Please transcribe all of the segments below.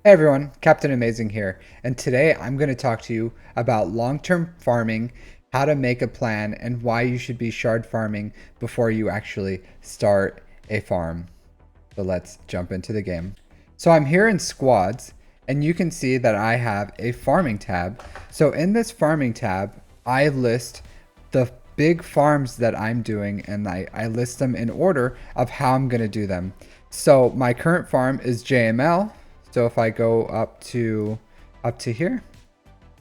Hey everyone, Captain Amazing here, and today I'm going to talk to you about long-term farming, how to make a plan, and why you should be shard farming before you actually start a farm. So let's jump into the game. So I'm here in squads, and you can see that I have a farming tab. So in this farming tab, I list the big farms that I'm doing, and I list them in order of how I'm going to do them. So my current farm is JML. So if I go up to here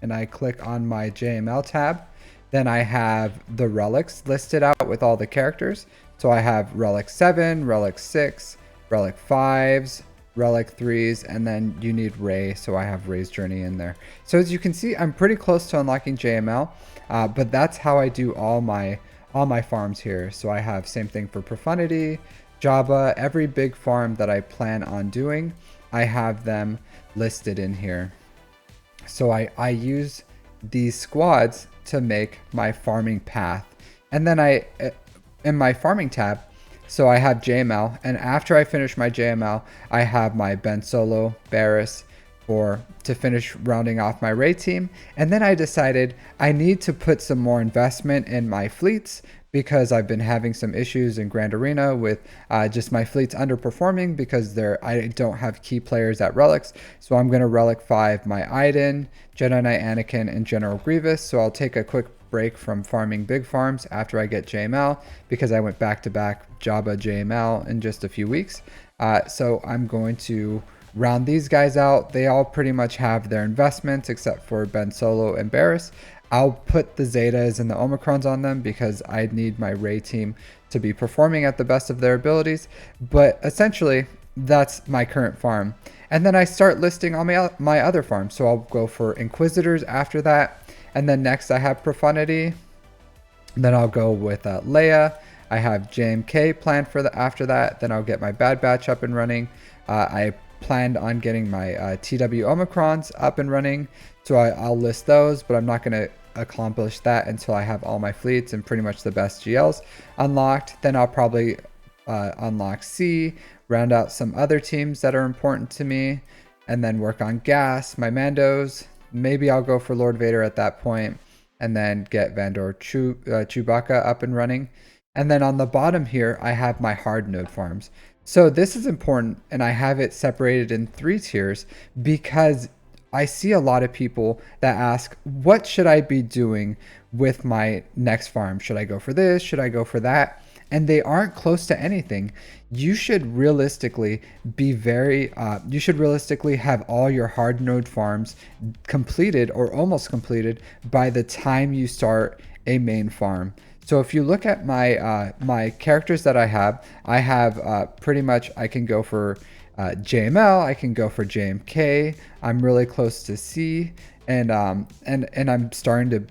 and I click on my JML tab, then I have the relics listed out with all the characters. So I have relic 7, relic 6, relic 5s, relic 3s, and then you need Ray. So I have Ray's journey in there. So as you can see, I'm pretty close to unlocking JML, but that's how I do all my farms here. So I have same thing for Profundity, Java, every big farm that I plan on doing, I have them listed in here. So I use these squads to make my farming path. And then in my farming tab, so I have JML, and after I finish my JML, I have my Ben Solo, Barris, to finish rounding off my raid team. And then I decided I need to put some more investment in my fleets because I've been having some issues in Grand Arena with just my fleets underperforming because I don't have key players at relics. So I'm going to relic 5 my Iden, Jedi Knight Anakin, and General Grievous. So I'll take a quick break from farming big farms after I get JML because I went back to back Jabba JML in just a few weeks. So I'm going to round these guys out. They all pretty much have their investments except for Ben Solo and Barris. I'll put the Zetas and the Omicrons on them because I need my Ray team to be performing at the best of their abilities. But essentially, that's my current farm. And then I start listing all my other farms. So I'll go for Inquisitors after that. And then next I have Profundity. Then I'll go with Leia. I have JMK planned for after that. Then I'll get my Bad Batch up and running. I planned on getting my TW Omicrons up and running. So I'll list those, but I'm not going to accomplish that until I have all my fleets and pretty much the best GLs unlocked. Then I'll probably unlock C, round out some other teams that are important to me, and then work on gas, my Mandos. Maybe I'll go for Lord Vader at that point, and then get Vandor Chewbacca up and running. And then on the bottom here, I have my hard node farms. So this is important, and I have it separated in 3 tiers because I see a lot of people that ask, what should I be doing with my next farm? Should I go for this? Should I go for that? And they aren't close to anything. You should realistically have all your hard node farms completed or almost completed by the time you start a main farm. So if you look at my characters that I have pretty much, I can go for JML, I can go for JMK. I'm really close to C, and I'm starting to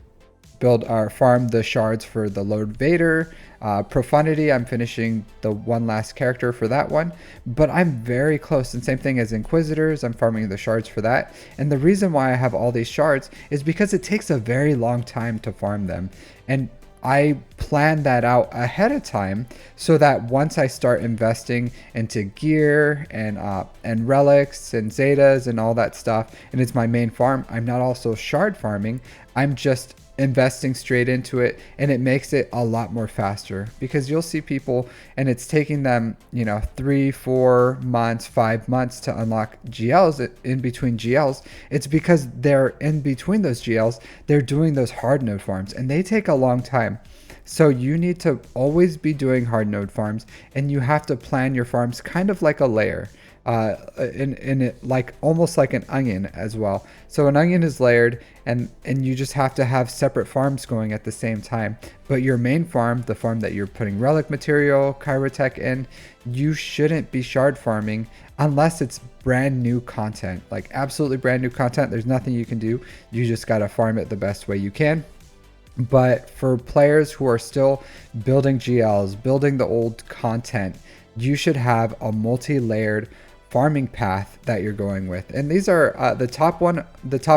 build or farm the shards for the Lord Vader. Profundity, I'm finishing the one last character for that one, but I'm very close. And same thing as Inquisitors, I'm farming the shards for that. And the reason why I have all these shards is because it takes a very long time to farm them. And I plan that out ahead of time so that once I start investing into gear and relics and zetas and all that stuff, and it's my main farm, I'm not also shard farming. I'm just investing straight into it, and it makes it a lot more faster because you'll see people and it's taking them 3, 4 months, 5 months to unlock GLs in between GLs. It's because they're in between those GLs, they're doing those hard node farms, and they take a long time. So you need to always be doing hard node farms, and you have to plan your farms kind of like a layer. In it, like almost like an onion as well. So an onion is layered, and you just have to have separate farms going at the same time. But your main farm, the farm that you're putting relic material, Chirotech in, you shouldn't be shard farming unless it's brand new content, like absolutely brand new content. There's nothing you can do. You just got to farm it the best way you can. But for players who are still building GLs, building the old content, you should have a multi-layered farming path that you're going with. And these are the top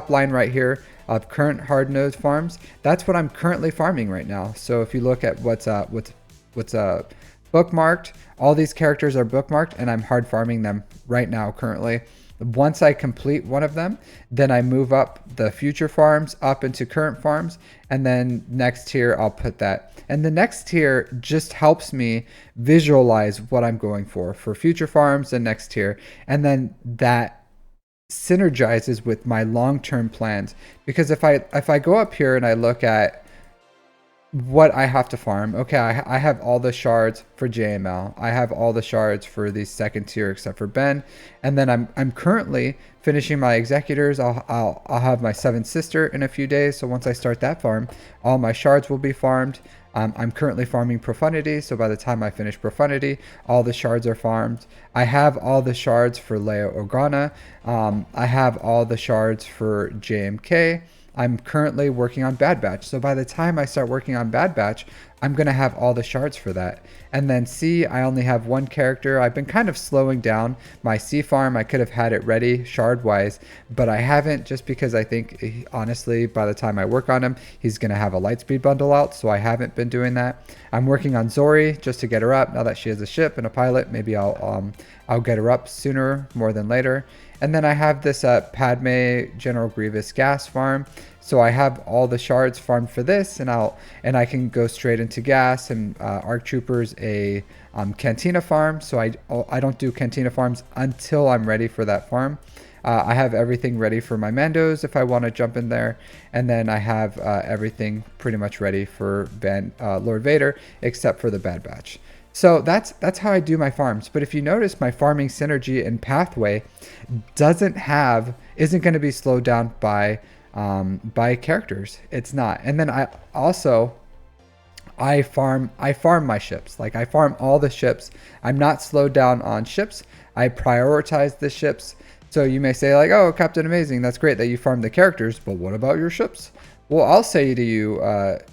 line right here of current hard node farms. That's what I'm currently farming right now. So if you look at what's bookmarked, all these characters are bookmarked, and I'm hard farming them right now currently. Once I complete one of them, then I move up the future farms up into current farms, and then next tier I'll put that. And the next tier just helps me visualize what I'm going for future farms and next tier. And then that synergizes with my long-term plans, because if I go up here and I look at what I have to farm. Okay, I have all the shards for JML. I have all the shards for the second tier except for Ben. And then I'm currently finishing my executors. I'll have my seventh sister in a few days. So once I start that farm, all my shards will be farmed. I'm currently farming Profundity, so by the time I finish Profundity, all the shards are farmed. I have all the shards for Leo Organa. I have all the shards for JMK. I'm currently working on Bad Batch. So by the time I start working on Bad Batch, I'm going to have all the shards for that. And then C, I only have one character. I've been kind of slowing down my C farm. I could have had it ready shard wise, but I haven't, just because I think, honestly, by the time I work on him, he's going to have a Lightspeed bundle out. So I haven't been doing that. I'm working on Zori just to get her up. Now that she has a ship and a pilot, maybe I'll get her up sooner more than later. And then I have this Padme General Grievous gas farm. So I have all the shards farmed for this, and I can go straight into gas, and ARC Troopers a Cantina farm. So I don't do Cantina farms until I'm ready for that farm. I have everything ready for my Mandos if I want to jump in there, and then I have everything pretty much ready for Lord Vader except for the Bad Batch. So that's how I do my farms. But if you notice, my farming synergy and pathway isn't going to be slowed down by characters. It's not. And then I farm my ships. Like, I farm all the ships. I'm not slowed down on ships. I prioritize the ships. So you may say, like, oh, Captain Amazing, that's great that you farm the characters, but what about your ships? Well, I'll say to you,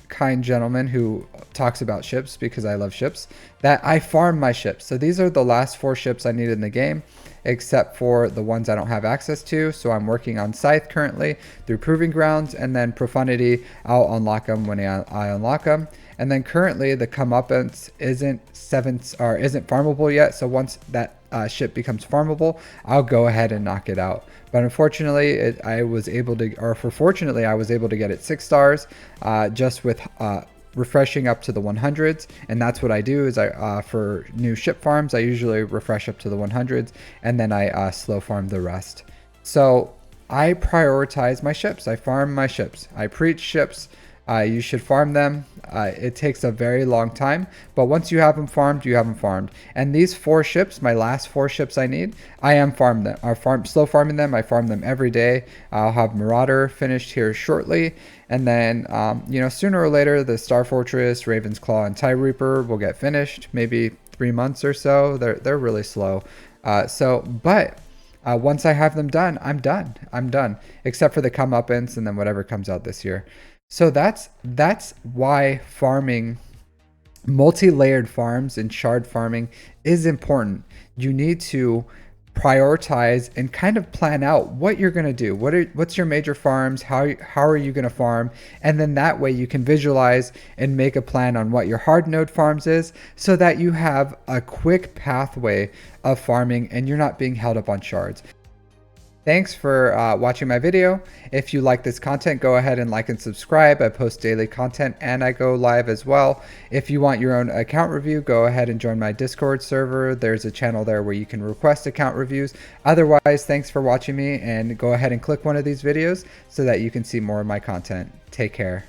kind gentleman who talks about ships, because I love ships, that I farm my ships. So these are the last 4 ships I need in the game, except for the ones I don't have access to. So I'm working on Scythe currently through Proving Grounds, and then Profundity, I'll unlock them when I unlock them. And then currently the Comeuppance isn't farmable yet. So once that ship becomes farmable, I'll go ahead and knock it out. But unfortunately, fortunately, I was able to get it 6 stars just with refreshing up to the 100s. And that's what I do is for new ship farms, I usually refresh up to the 100s, and then I slow farm the rest. So I prioritize my ships. I farm my ships. I preach ships. You should farm them. It takes a very long time, but once you have them farmed, you have them farmed. And these 4 ships, my last 4 ships I need, I am slow farming them. I farm them every day. I'll have Marauder finished here shortly, and then sooner or later the Star Fortress, Raven's Claw, and TIE Reaper will get finished. Maybe 3 months or so. They're really slow. But once I have them done, I'm done. I'm done, except for the Comeuppance and then whatever comes out this year. So that's why farming, multi-layered farms and shard farming is important. You need to prioritize and kind of plan out what you're going to do. What's your major farms? How are you going to farm? And then that way you can visualize and make a plan on what your hard node farms is, so that you have a quick pathway of farming and you're not being held up on shards. Thanks for watching my video. If you like this content, go ahead and like and subscribe. I post daily content and I go live as well. If you want your own account review, go ahead and join my Discord server. There's a channel there where you can request account reviews. Otherwise, thanks for watching me, and go ahead and click one of these videos so that you can see more of my content. Take care.